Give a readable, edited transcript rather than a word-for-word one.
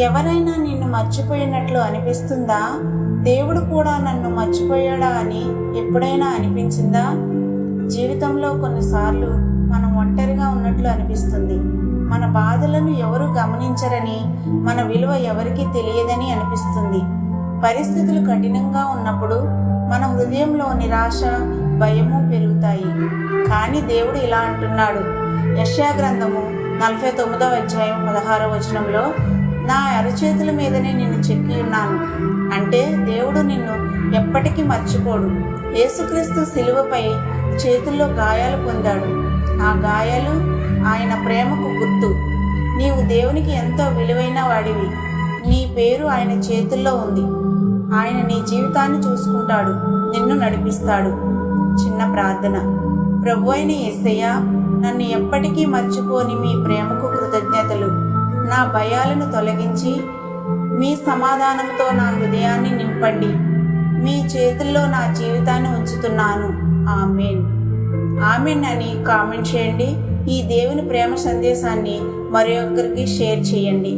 ఎవరైనా నిన్ను మర్చిపోయినట్లు అనిపిస్తుందా? దేవుడు కూడా నన్ను మర్చిపోయాడా అని ఎప్పుడైనా అనిపించిందా? జీవితంలో కొన్నిసార్లు మనం ఒంటరిగా ఉన్నట్లు అనిపిస్తుంది. మన బాధలను ఎవరు గమనించరని, మన విలువ ఎవరికీ తెలియదని అనిపిస్తుంది. పరిస్థితులు కఠినంగా ఉన్నప్పుడు మన హృదయంలో నిరాశ, భయము పెరుగుతాయి. కానీ దేవుడు ఇలా అంటున్నాడు, యెషయా గ్రంథము 49వ అధ్యాయం 16వ వచనంలో, నా అరచేతుల మీదనే నిన్ను చెక్కి ఉన్నాను. అంటే దేవుడు నిన్ను ఎప్పటికీ మర్చిపోడు. యేసుక్రీస్తు శిలువపై చేతుల్లో గాయాలు పొందాడు. ఆ గాయాలు ఆయన ప్రేమకు గుర్తు. నీవు దేవునికి ఎంతో విలువైన వాడివి. నీ పేరు ఆయన చేతుల్లో ఉంది. ఆయన నీ జీవితాన్ని చూసుకుంటాడు, నిన్ను నడిపిస్తాడు. చిన్న ప్రార్థన. ప్రభువైన యేసయ్యా, నన్ను ఎప్పటికీ మర్చిపోని మీ ప్రేమకు కృతజ్ఞతలు. నా భయాలను తొలగించి మీ సమాధానంతో నా హృదయాన్ని నింపండి. మీ చేతుల్లో నా జీవితాన్ని ఉంచుతున్నాను. ఆమేన్. ఆమేన్ అని కామెంట్ చేయండి. ఈ దేవుని ప్రేమ సందేశాన్ని మరొకరికి షేర్ చేయండి.